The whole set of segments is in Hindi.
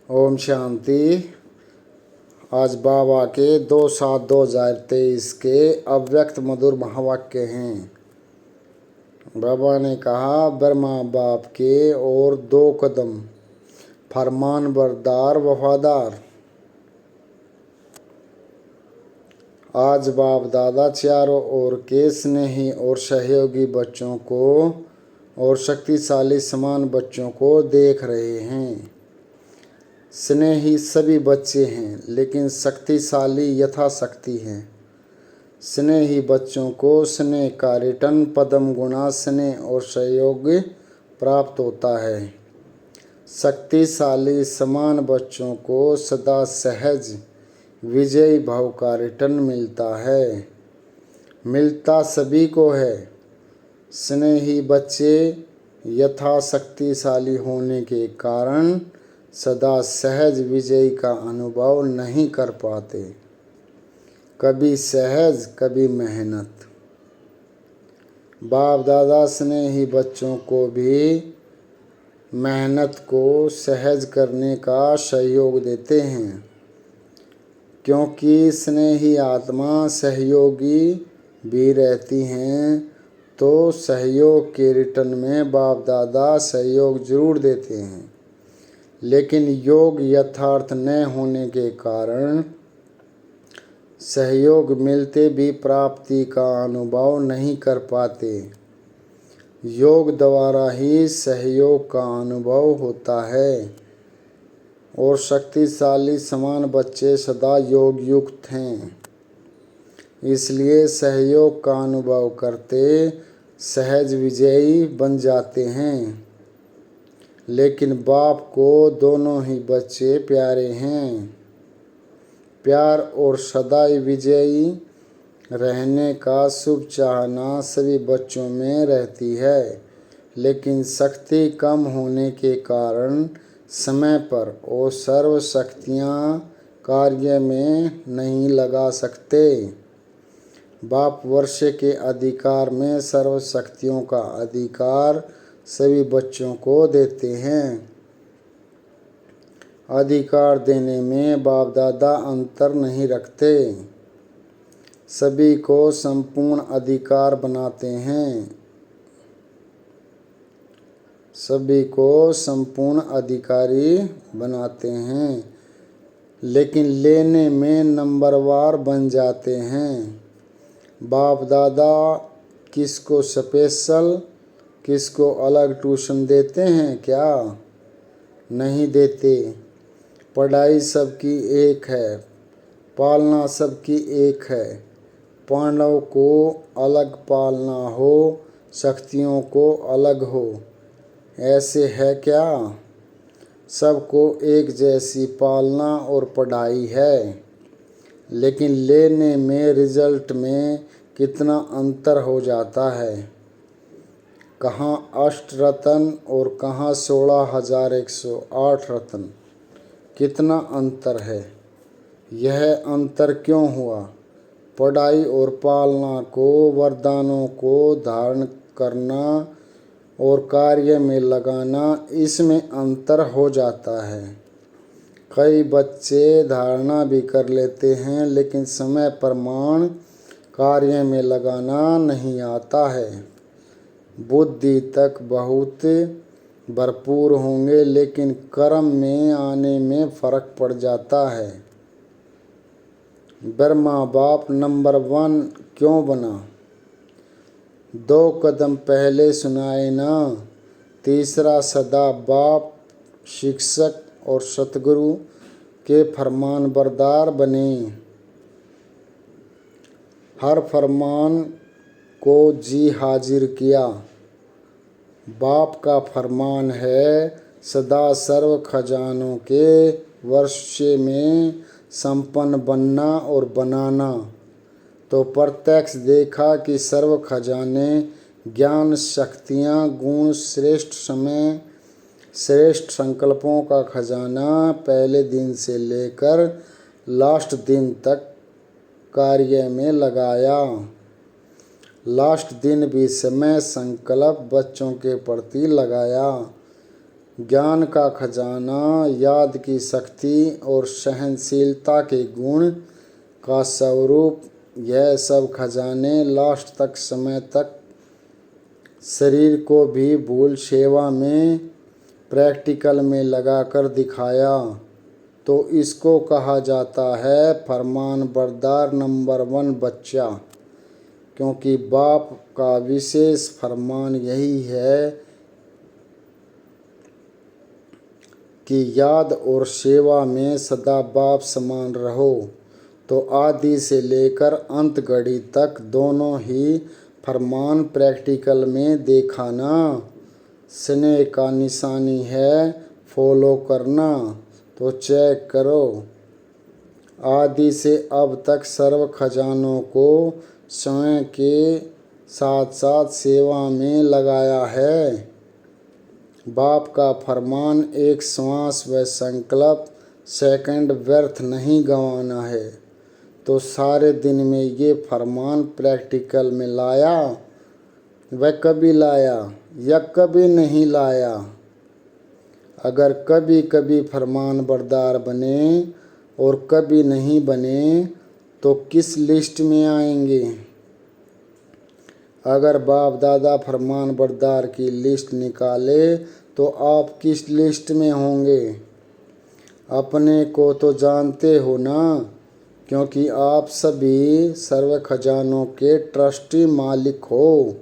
ओम शांति। आज बाबा के 2/7/2023 के अव्यक्त मधुर महावाक्य हैं। बाबा ने कहा, ब्रह्मा बाप के और 2 कदम, फरमान बरदार वफादार। आज बाप दादा चारों ओर के स्नेही और सहयोगी बच्चों को और शक्तिशाली समान बच्चों को देख रहे हैं। स्नेही सभी बच्चे हैं, लेकिन शक्तिशाली यथाशक्ति हैं। स्नेही बच्चों को स्नेह का रिटर्न पदम गुणा स्नेह और सहयोग प्राप्त होता है। शक्तिशाली समान बच्चों को सदा सहज विजयी भाव का रिटर्न मिलता है। मिलता सभी को है। स्नेही बच्चे यथाशक्तिशाली होने के कारण सदा सहज विजय का अनुभव नहीं कर पाते। कभी सहज, कभी मेहनत। बाप दादा स्नेही बच्चों को भी मेहनत को सहज करने का सहयोग देते हैं, क्योंकि स्नेही आत्मा सहयोगी भी रहती हैं, तो सहयोग के रिटर्न में बाप दादा सहयोग जरूर देते हैं। लेकिन योग यथार्थ न होने के कारण सहयोग मिलते भी प्राप्ति का अनुभव नहीं कर पाते। योग द्वारा ही सहयोग का अनुभव होता है और शक्तिशाली समान बच्चे सदा योग युक्त हैं, इसलिए सहयोग का अनुभव करते सहज विजयी बन जाते हैं। लेकिन बाप को दोनों ही बच्चे प्यारे हैं। प्यार और सदा विजयी रहने का शुभ चाहना सभी बच्चों में रहती है, लेकिन शक्ति कम होने के कारण समय पर वो सर्व शक्तियाँ कार्य में नहीं लगा सकते। बाप वर्ष के अधिकार में सर्व शक्तियों का अधिकार सभी बच्चों को देते हैं। अधिकार देने में बाप दादा अंतर नहीं रखते, सभी को संपूर्ण अधिकार बनाते हैं। सभी को संपूर्ण अधिकारी बनाते हैं, लेकिन लेने में नंबरवार बन जाते हैं। बाप दादा किसको स्पेशल, किसको अलग ट्यूशन देते हैं क्या? नहीं देते। पढ़ाई सबकी एक है, पालना सबकी एक है। पांडव को अलग पालना हो, शक्तियों को अलग हो, ऐसे है क्या? सबको एक जैसी पालना और पढ़ाई है, लेकिन लेने में रिजल्ट में कितना अंतर हो जाता है। कहाँ 8 रत्न और कहाँ 16,108 रत्न, कितना अंतर है। यह अंतर क्यों हुआ? पढ़ाई और पालना को, वरदानों को धारण करना और कार्य में लगाना, इसमें अंतर हो जाता है। कई बच्चे धारणा भी कर लेते हैं, लेकिन समय प्रमाण कार्य में लगाना नहीं आता है। बुद्धि तक बहुत भरपूर होंगे, लेकिन कर्म में आने में फर्क पड़ जाता है। ब्रह्मा बाप नंबर 1 क्यों बना? 2 कदम पहले सुनाए ना। तीसरा सदा बाप, शिक्षक और सतगुरु के फरमान बरदार बने। हर फरमान को जी हाजिर किया। बाप का फरमान है, सदा सर्व खजानों के वर्षे में संपन्न बनना और बनाना। तो प्रत्यक्ष देखा कि सर्व खजाने, ज्ञान, शक्तियाँ, गुण, श्रेष्ठ समय, श्रेष्ठ संकल्पों का खजाना पहले दिन से लेकर लास्ट दिन तक कार्य में लगाया। लास्ट दिन भी समय संकल्प बच्चों के प्रति लगाया। ज्ञान का खजाना, याद की शक्ति और सहनशीलता के गुण का स्वरूप, यह सब खजाने लास्ट तक समय तक शरीर को भी भूल सेवा में प्रैक्टिकल में लगाकर दिखाया। तो इसको कहा जाता है फरमान बरदार नंबर 1 बच्चा, क्योंकि बाप का विशेष फरमान यही है कि याद और सेवा में सदा बाप समान रहो। तो आदि से लेकर अंत घड़ी तक दोनों ही फरमान प्रैक्टिकल में देखा ना। स्नेह का निशानी है फॉलो करना, तो चेक करो। आदि से अब तक सर्व खजानों को स्वयं के साथ साथ सेवा में लगाया है। बाप का फरमान एक श्वास व संकल्प सेकंड व्यर्थ नहीं गंवाना है। तो सारे दिन में ये फरमान प्रैक्टिकल में लाया, वह कभी लाया या कभी नहीं लाया। अगर कभी कभी फरमान बरदार बने और कभी नहीं बने तो किस लिस्ट में आएंगे? अगर बाप दादा फरमान बरदार की लिस्ट निकाले तो आप किस लिस्ट में होंगे? अपने को तो जानते हो ना, क्योंकि आप सभी सर्व खजानों के ट्रस्टी मालिक हो।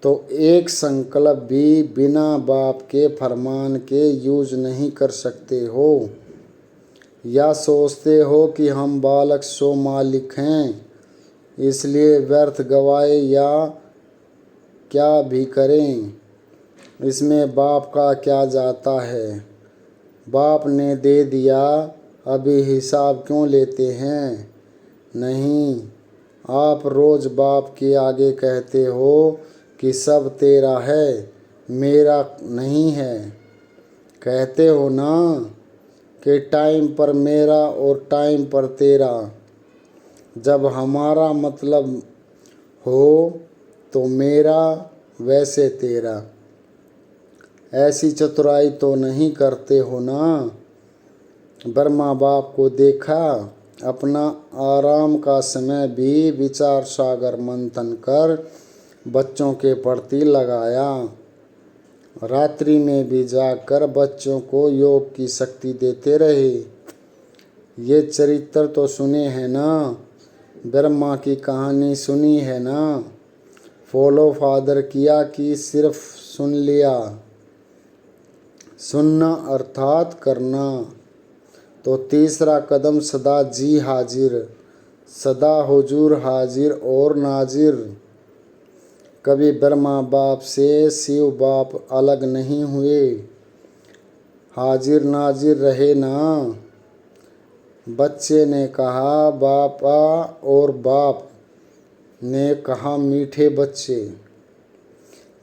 तो एक संकल्प भी बिना बाप के फरमान के यूज नहीं कर सकते हो। या सोचते हो कि हम बालक सो मालिक हैं, इसलिए व्यर्थ गवाए या क्या भी करें, इसमें बाप का क्या जाता है? बाप ने दे दिया, अभी हिसाब क्यों लेते हैं? नहीं, आप रोज बाप के आगे कहते हो कि सब तेरा है, मेरा नहीं है। कहते हो ना कि टाइम पर मेरा और टाइम पर तेरा। जब हमारा मतलब हो तो मेरा, वैसे तेरा। ऐसी चतुराई तो नहीं करते हो ना। ब्रह्मा बाप को देखा, अपना आराम का समय भी विचार सागर मंथन कर बच्चों के प्रति लगाया। रात्रि में भी जाकर बच्चों को योग की शक्ति देते रहे। ये चरित्र तो सुने हैं ना, ब्रह्मा की कहानी सुनी है ना। फॉलो फादर किया कि सिर्फ सुन लिया? सुनना अर्थात करना। तो तीसरा कदम सदा जी हाजिर, सदा हुजूर हाजिर और नाजिर। कभी ब्रह्मा बाप से शिव बाप अलग नहीं हुए, हाजिर नाजिर रहे ना। बच्चे ने कहा बापा और बाप ने कहा मीठे बच्चे।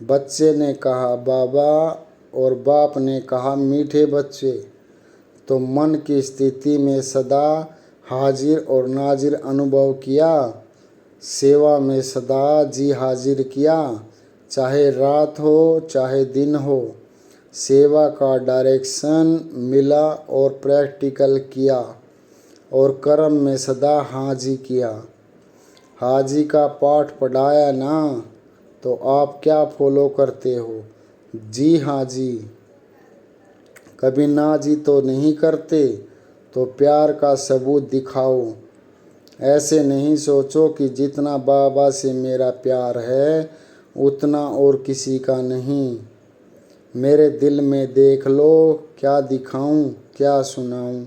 बच्चे ने कहा बाबा और बाप ने कहा मीठे बच्चे। तो मन की स्थिति में सदा हाजिर और नाजिर अनुभव किया। सेवा में सदा जी हाजिर किया, चाहे रात हो चाहे दिन हो। सेवा का डायरेक्शन मिला और प्रैक्टिकल किया, और कर्म में सदा हाजी किया। हाजी का पाठ पढ़ाया ना, तो आप क्या फॉलो करते हो? जी हाँ जी। कभी ना जी तो नहीं करते। तो प्यार का सबूत दिखाओ। ऐसे नहीं सोचो कि जितना बाबा से मेरा प्यार है उतना और किसी का नहीं। मेरे दिल में देख लो, क्या दिखाऊं क्या सुनाऊं।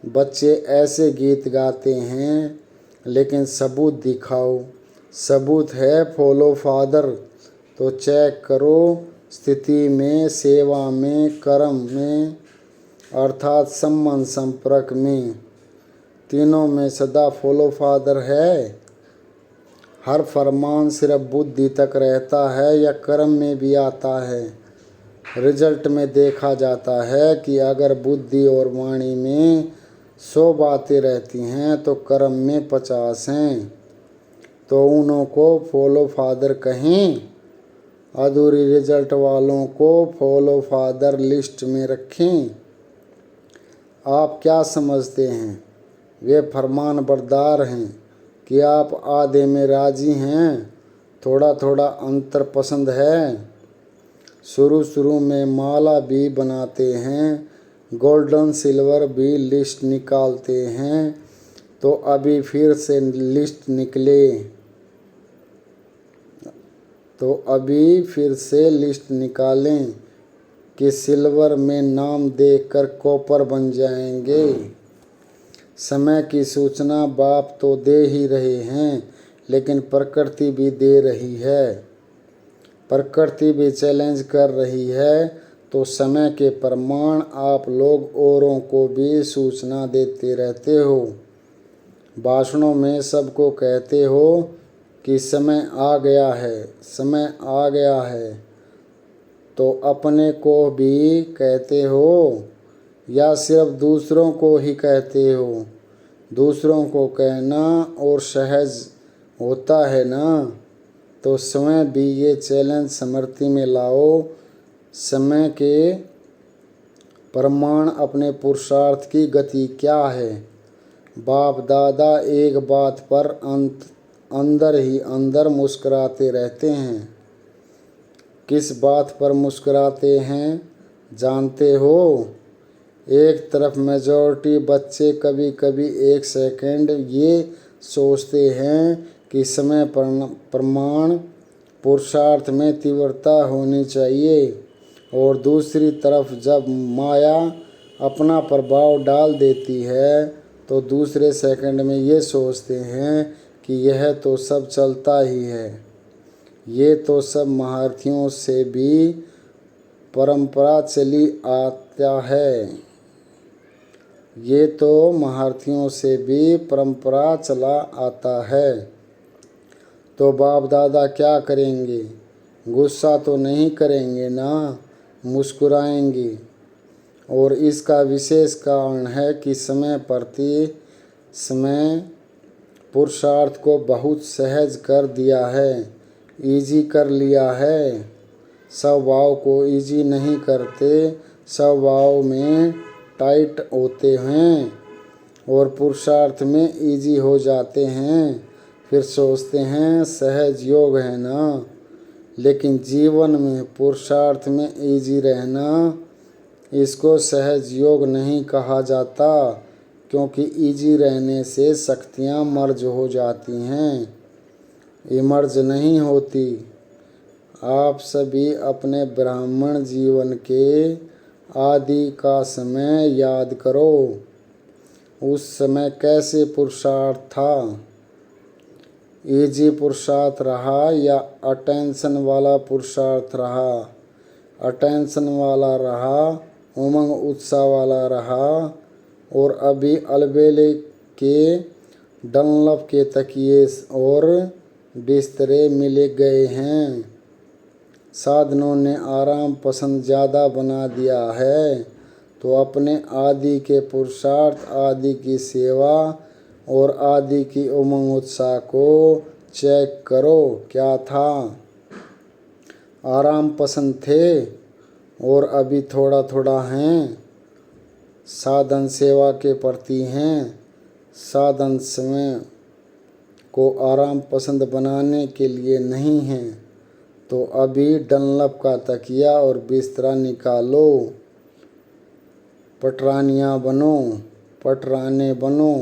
बच्चे ऐसे गीत गाते हैं, लेकिन सबूत दिखाओ। सबूत है फॉलो फादर। तो चेक करो, स्थिति में, सेवा में, कर्म में, अर्थात संबंध संपर्क में, तीनों में सदा फॉलो फादर है। हर फरमान सिर्फ बुद्धि तक रहता है या कर्म में भी आता है? रिजल्ट में देखा जाता है कि अगर बुद्धि और वाणी में 100 बातें रहती हैं तो कर्म में 50 हैं। तो उन्हों को फॉलो फादर कहें? अधूरी रिजल्ट वालों को फॉलो फादर लिस्ट में रखें। आप क्या समझते हैं वे फरमान बरदार हैं कि आप आधे में राजी हैं? थोड़ा थोड़ा अंतर पसंद है। शुरू में माला भी बनाते हैं, गोल्डन सिल्वर भी लिस्ट निकालते हैं, तो अभी फिर से लिस्ट निकालें कि सिल्वर में नाम देकर कॉपर बन जाएंगे। समय की सूचना बाप तो दे ही रहे हैं, लेकिन प्रकृति भी दे रही है। प्रकृति भी चैलेंज कर रही है, तो समय के प्रमाण आप लोग औरों को भी सूचना देते रहते हो। भाषणों में सबको कहते हो कि समय आ गया है, समय आ गया है, तो अपने को भी कहते हो या सिर्फ दूसरों को ही कहते हो? दूसरों को कहना और सहज होता है ना, तो स्वयं भी ये चैलेंज स्मृति में लाओ। समय के प्रमाण अपने पुरुषार्थ की गति क्या है? बाप दादा एक बात पर अंदर ही अंदर मुस्कुराते रहते हैं। किस बात पर मुस्कुराते हैं जानते हो? एक तरफ मेजॉरिटी बच्चे कभी कभी एक सेकंड ये सोचते हैं कि समय प्रमाण पुरुषार्थ में तीव्रता होनी चाहिए, और दूसरी तरफ जब माया अपना प्रभाव डाल देती है तो दूसरे सेकंड में ये सोचते हैं कि यह तो सब चलता ही है। ये तो सब महारथियों से भी परंपरा चली आता है। ये तो महारथियों से भी परंपरा चला आता है। तो बाप दादा क्या करेंगे? गुस्सा तो नहीं करेंगे ना, मुस्कुराएंगे। और इसका विशेष कारण है कि समय प्रति समय पुरुषार्थ को बहुत सहज कर दिया है, इजी कर लिया है। स्वभाव को इजी नहीं करते, स्वभाव में टाइट होते हैं और पुरुषार्थ में इजी हो जाते हैं। फिर सोचते हैं सहज योग है ना, लेकिन जीवन में पुरुषार्थ में इजी रहना, इसको सहज योग नहीं कहा जाता, क्योंकि इजी रहने से शक्तियाँ मर्ज हो जाती हैं, इमर्ज नहीं होती। आप सभी अपने ब्राह्मण जीवन के आदि का समय याद करो। उस समय कैसे पुरुषार्थ था? इजी पुरुषार्थ रहा या अटेंशन वाला पुरुषार्थ रहा? अटेंशन वाला रहा, उमंग उत्साह वाला रहा, और अभी अलबेले के डनलप के तकिए और बिस्तरे मिल गए हैं। साधनों ने आराम पसंद ज़्यादा बना दिया है, तो अपने आदि के पुरुषार्थ, आदि की सेवा और आदि की उमंग उत्साह को चेक करो। क्या था? आराम पसंद थे और अभी थोड़ा थोड़ा हैं। साधन सेवा के प्रति हैं। साधन समय को आराम पसंद बनाने के लिए नहीं हैं, तो अभी डनलप का तकिया और बिस्तरा निकालो। पटरानियाँ बनो, पटराने बनो।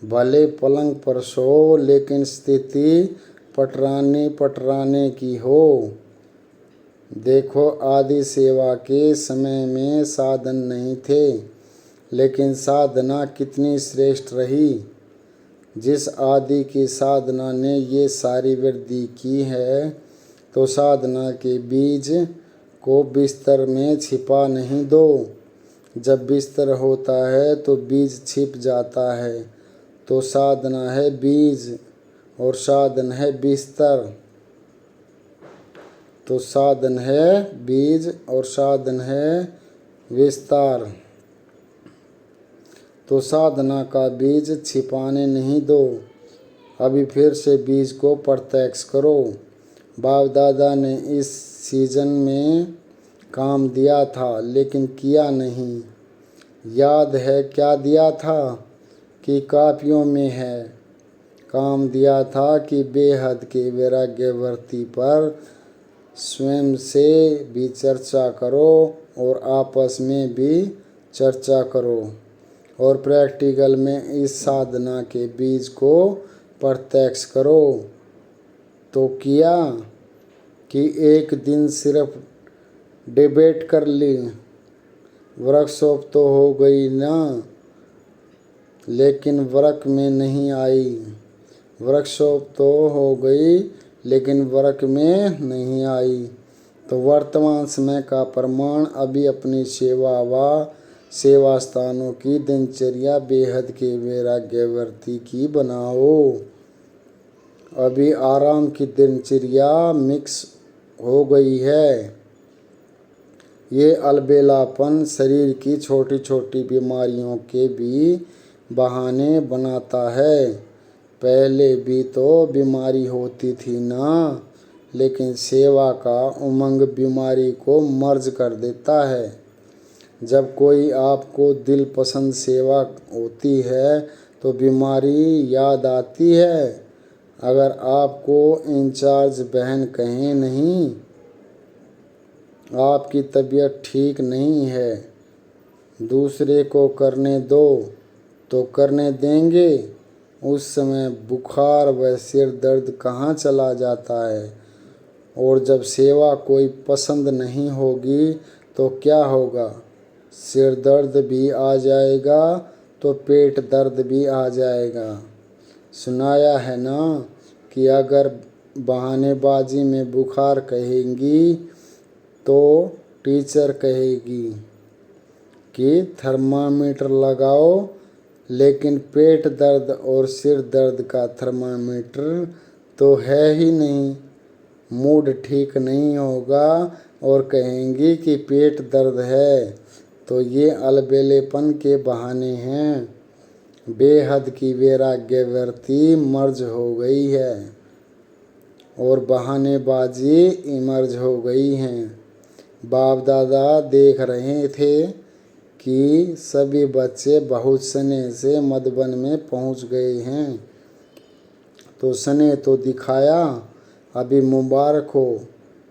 भले पलंग पर सो, लेकिन स्थिति पटराने की हो। देखो, आदि सेवा के समय में साधन नहीं थे, लेकिन साधना कितनी श्रेष्ठ रही। जिस आदि की साधना ने ये सारी वृद्धि की है, तो साधना के बीज को बिस्तर में छिपा नहीं दो। जब बिस्तर होता है तो बीज छिप जाता है। तो साधना है बीज और साधन है बिस्तर। तो साधन है बीज और साधन है विस्तार। तो साधना का बीज छिपाने नहीं दो। अभी फिर से बीज को प्रत्यक्ष करो। बाप दादा ने इस सीजन में काम दिया था लेकिन किया नहीं। याद है क्या दिया था कि कापियों में है। काम दिया था कि बेहद के वैराग्यवर्ती पर स्वयं से भी चर्चा करो और आपस में भी चर्चा करो और प्रैक्टिकल में इस साधना के बीज को प्रत्यक्ष करो। तो किया कि एक दिन सिर्फ डिबेट कर ली, वर्कशॉप तो हो गई ना, लेकिन वर्क में नहीं आई। वर्कशॉप तो हो गई लेकिन वर्क में नहीं आई। तो वर्तमान समय का प्रमाण अभी अपनी सेवा व सेवा स्थानों की दिनचर्या बेहद के वैराग्यवर्ती की बनाओ। अभी आराम की दिनचर्या मिक्स हो गई है। ये अलबेलापन शरीर की छोटी छोटी बीमारियों के भी बहाने बनाता है। पहले भी तो बीमारी होती थी ना, लेकिन सेवा का उमंग बीमारी को मर्ज कर देता है। जब कोई आपको दिल पसंद सेवा होती है तो बीमारी याद आती है। अगर आपको इंचार्ज बहन कहें नहीं, आपकी तबीयत ठीक नहीं है, दूसरे को करने दो, तो करने देंगे। उस समय बुखार व सिर दर्द कहाँ चला जाता है। और जब सेवा कोई पसंद नहीं होगी तो क्या होगा, सिर दर्द भी आ जाएगा तो पेट दर्द भी आ जाएगा। सुनाया है ना कि अगर बहानेबाजी में बुखार कहेंगी तो टीचर कहेगी कि थर्मामीटर लगाओ, लेकिन पेट दर्द और सिर दर्द का थर्मामीटर तो है ही नहीं। मूड ठीक नहीं होगा और कहेंगी कि पेट दर्द है। तो ये अलबेलेपन के बहाने हैं। बेहद की वैराग्यवर्ती मर्ज हो गई है और बहानेबाजी इमर्ज हो गई हैं। बाप दादा देख रहे थे कि सभी बच्चे बहुत स्नेह से मधुबन में पहुंच गए हैं। तो स्नेह तो दिखाया, अभी मुबारक हो।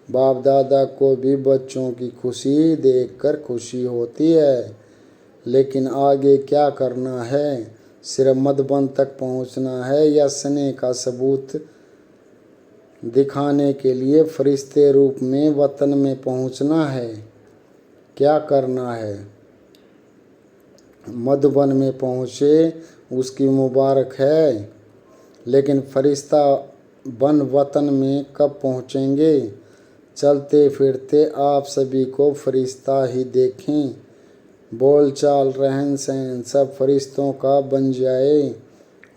बाप दादा को भी बच्चों की खुशी देखकर खुशी होती है। लेकिन आगे क्या करना है, सिर्फ मधुबन तक पहुंचना है या स्नेह का सबूत दिखाने के लिए फरिश्ते रूप में वतन में पहुंचना है। क्या करना है, मधुबन में पहुँचे उसकी मुबारक है, लेकिन फरिश्ता बन वतन में कब पहुँचेंगे। चलते फिरते आप सभी को फरिश्ता ही देखें, बोल चाल रहन सहन सब फरिश्तों का बन जाए।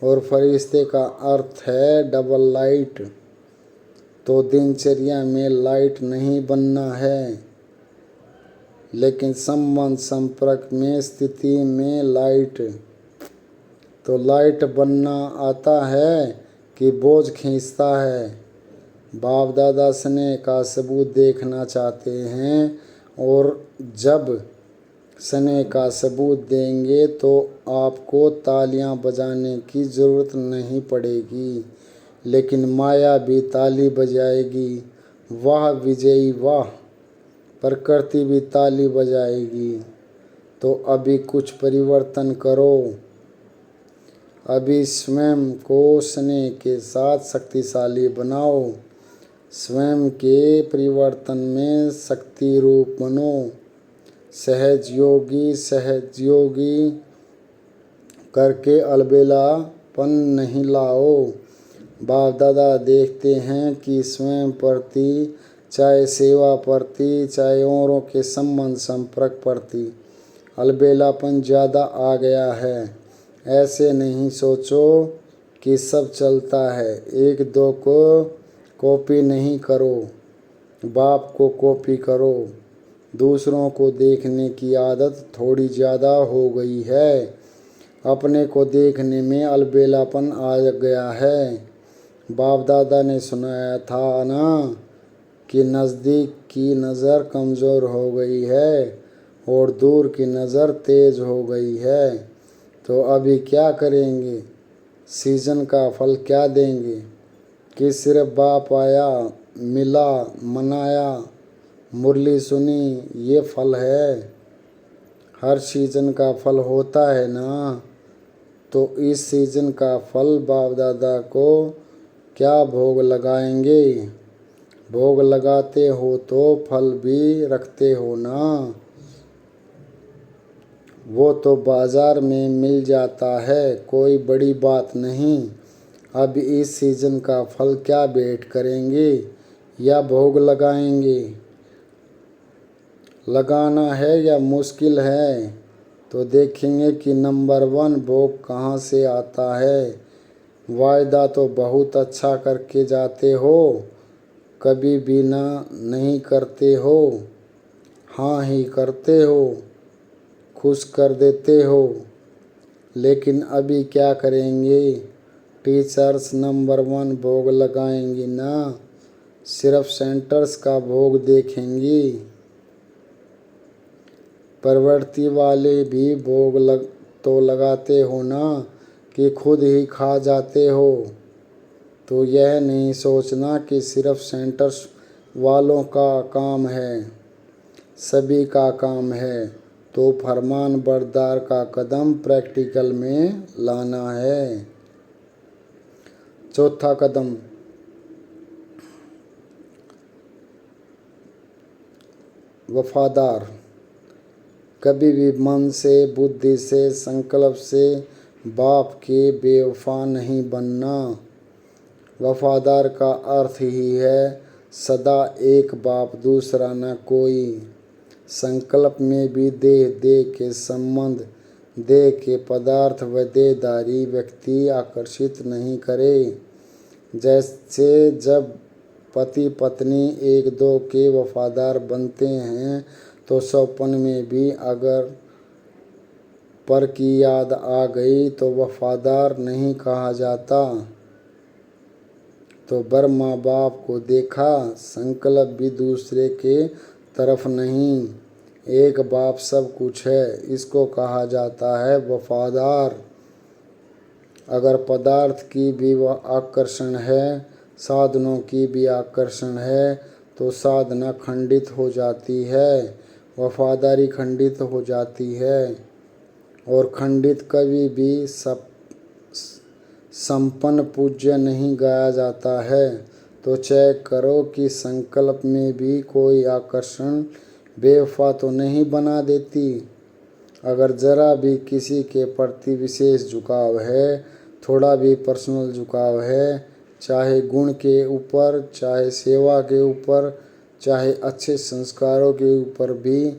और फरिश्ते का अर्थ है डबल लाइट। तो दिनचर्या में लाइट नहीं बनना है, लेकिन संबंध संपर्क में स्थिति में लाइट। तो लाइट बनना आता है कि बोझ खींचता है। बाप दादा स्नेह का सबूत देखना चाहते हैं, और जब स्नेह का सबूत देंगे तो आपको तालियां बजाने की ज़रूरत नहीं पड़ेगी, लेकिन माया भी ताली बजाएगी। वाह विजयी वाह, प्रकृति भी ताली बजाएगी। तो अभी कुछ परिवर्तन करो। अभी स्वयं को स्नेह के साथ शक्तिशाली बनाओ। स्वयं के परिवर्तन में शक्ति रूप बनो। सहज योगी करके अलबेलापन नहीं लाओ। बाप दादा देखते हैं कि स्वयं प्रति, चाहे सेवा प्रति, चाहे औरों के संबंध संपर्क प्रति अलबेलापन ज़्यादा आ गया है। ऐसे नहीं सोचो कि सब चलता है। एक दो को कॉपी नहीं करो, बाप को कॉपी करो। दूसरों को देखने की आदत थोड़ी ज़्यादा हो गई है। अपने को देखने में अलबेलापन आ गया है। बाप दादा ने सुनाया था ना कि नज़दीक की नज़र कमज़ोर हो गई है और दूर की नज़र तेज़ हो गई है। तो अभी क्या करेंगे? सीजन का फल क्या देंगे? कि सिर्फ बाप आया, मिला, मनाया, मुरली सुनी, ये फल है? हर सीजन का फल होता है ना। तो इस सीजन का फल बाप दादा को क्या भोग लगाएंगे? भोग लगाते हो तो फल भी रखते हो ना। वो तो बाजार में मिल जाता है, कोई बड़ी बात नहीं। अब इस सीजन का फल क्या भेंट करेंगे या भोग लगाएंगे? लगाना है या मुश्किल है? तो देखेंगे कि नंबर 1 भोग कहाँ से आता है। वायदा तो बहुत अच्छा करके जाते हो, कभी भी ना नहीं करते हो, हाँ ही करते हो, खुश कर देते हो। लेकिन अभी क्या करेंगे? टीचर्स नंबर 1 भोग लगाएंगी ना, सिर्फ सेंटर्स का भोग देखेंगी। प्रवृत्ति वाले भी भोग तो लगाते हो ना कि खुद ही खा जाते हो। तो यह नहीं सोचना कि सिर्फ सेंटर्स वालों का काम है, सभी का काम है। तो फरमान बरदार का कदम प्रैक्टिकल में लाना है। चौथा कदम, वफादार। कभी भी मन से, बुद्धि से, संकल्प से बाप के बेवफा नहीं बनना। वफादार का अर्थ ही है सदा एक बाप दूसरा न कोई। संकल्प में भी देह के संबंध, देह के पदार्थ व देहधारी व्यक्ति आकर्षित नहीं करे। जैसे जब पति पत्नी एक दो के वफादार बनते हैं तो स्वप्न में भी अगर पर की याद आ गई तो वफादार नहीं कहा जाता। तो बर माँ बाप को देखा, संकल्प भी दूसरे के तरफ नहीं, एक बाप सब कुछ है, इसको कहा जाता है वफादार। अगर पदार्थ की भी वह आकर्षण है, साधनों की भी आकर्षण है, तो साधना खंडित हो जाती है, वफादारी खंडित हो जाती है। और खंडित कभी भी संपन्न पूज्य नहीं गाया जाता है। तो चेक करो कि संकल्प में भी कोई आकर्षण बेवफा तो नहीं बना देती। अगर जरा भी किसी के प्रति विशेष झुकाव है, थोड़ा भी पर्सनल झुकाव है, चाहे गुण के ऊपर, चाहे सेवा के ऊपर, चाहे अच्छे संस्कारों के ऊपर भी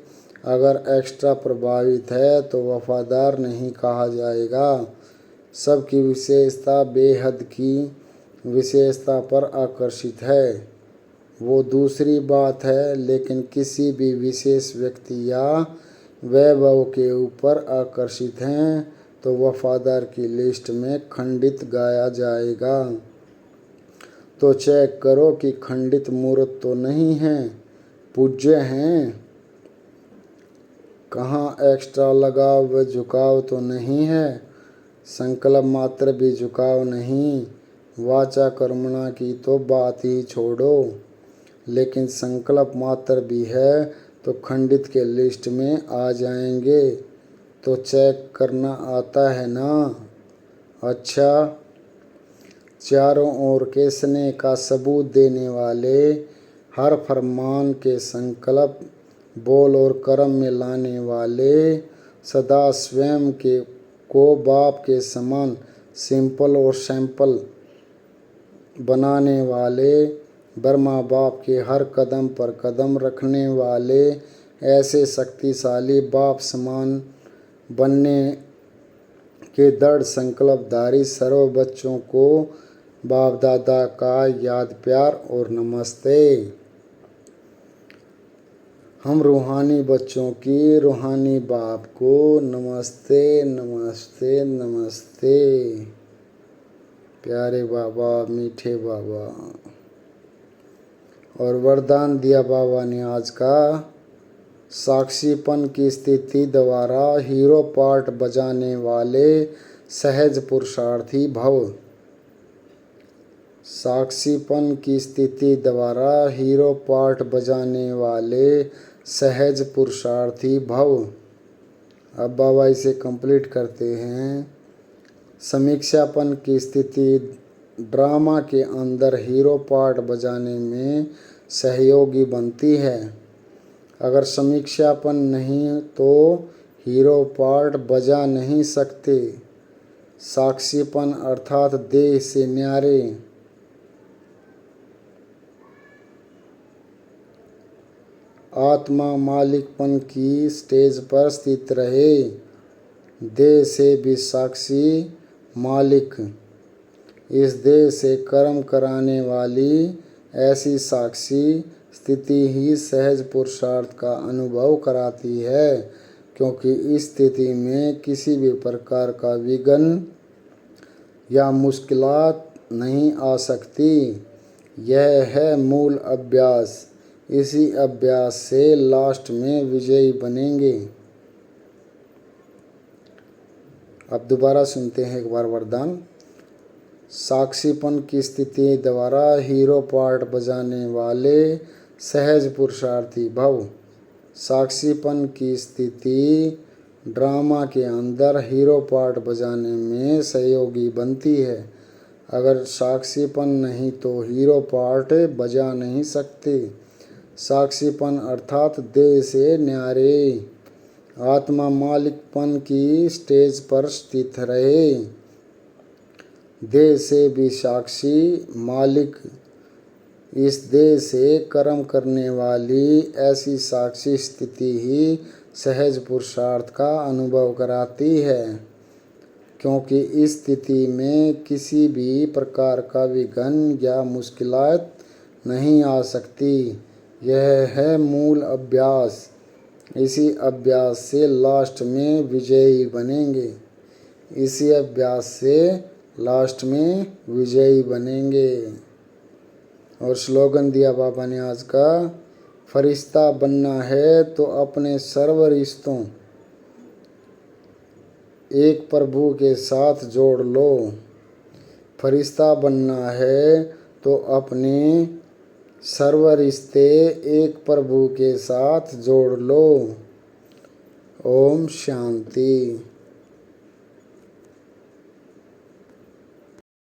अगर एक्स्ट्रा प्रभावित है तो वफादार नहीं कहा जाएगा। सबकी विशेषता बेहद की विशेषता पर आकर्षित है, वो दूसरी बात है। लेकिन किसी भी विशेष व्यक्ति या वैभव के ऊपर आकर्षित हैं तो वफादार की लिस्ट में खंडित गाया जाएगा। तो चेक करो कि खंडित मूर्त तो नहीं है, पूज्य हैं। कहाँ एक्स्ट्रा लगाव व झुकाव तो नहीं है, संकल्प मात्र भी झुकाव नहीं। वाचा कर्मणा की तो बात ही छोड़ो, लेकिन संकल्प मात्र भी है तो खंडित के लिस्ट में आ जाएंगे। तो चेक करना आता है ना। अच्छा, चारों ओर के स्नेह का सबूत देने वाले, हर फरमान के संकल्प बोल और कर्म में लाने वाले, सदा स्वयं को बाप के समान सिंपल और सैंपल बनाने वाले, ब्रह्मा बाप के हर कदम पर कदम रखने वाले, ऐसे शक्तिशाली बाप समान बनने के दृढ़ संकल्पधारी सर्व बच्चों को बाप दादा का याद प्यार और नमस्ते। हम रूहानी बच्चों की रूहानी बाप को नमस्ते नमस्ते नमस्ते। प्यारे बाबा, मीठे बाबा। और वरदान दिया बाबा ने आज का, साक्षीपन की स्थिति द्वारा हीरो पार्ट बजाने वाले सहज पुरुषार्थी भव। साक्षीपन की स्थिति द्वारा हीरो पार्ट बजाने वाले सहज पुरुषार्थी भव। अब बाबा इसे कंप्लीट करते हैं। समीक्षापन की स्थिति ड्रामा के अंदर हीरो पार्ट बजाने में सहयोगी बनती है। अगर समीक्षापन नहीं तो हीरो पार्ट बजा नहीं सकते। साक्षीपन अर्थात देह से न्यारे। आत्मा मालिकपन की स्टेज पर स्थित रहे। देह से भी साक्षी मालिक। इस देह से कर्म कराने वाली ऐसी साक्षी स्थिति ही सहज पुरुषार्थ का अनुभव कराती है, क्योंकि इस स्थिति में किसी भी प्रकार का विघ्न या मुश्किलात नहीं आ सकती। यह है मूल अभ्यास। इसी अभ्यास से लास्ट में विजयी बनेंगे। अब दोबारा सुनते हैं एक बार वरदान। साक्षीपन की स्थिति द्वारा हीरो पार्ट बजाने वाले सहज पुरुषार्थी भव। साक्षीपन की स्थिति ड्रामा के अंदर हीरो पार्ट बजाने में सहयोगी बनती है। अगर साक्षीपन नहीं तो हीरो पार्ट बजा नहीं सकते। साक्षीपन अर्थात देह से न्यारे। आत्मा मालिकपन की स्टेज पर स्थित रहे। देह से भी साक्षी मालिक। इस देह से कर्म करने वाली ऐसी साक्षी स्थिति ही सहज पुरुषार्थ का अनुभव कराती है, क्योंकि इस स्थिति में किसी भी प्रकार का विघ्न या मुश्किलात नहीं आ सकती। यह है मूल अभ्यास। इसी अभ्यास से लास्ट में विजयी बनेंगे। इसी अभ्यास से लास्ट में विजयी बनेंगे। और स्लोगन दिया बाबा ने आज का, फरिश्ता बनना है तो अपने सर्व रिश्तों एक प्रभु के साथ जोड़ लो। फरिश्ता बनना है तो अपने सर्व रिश्ते एक प्रभु के साथ जोड़ लो। ओम शांति।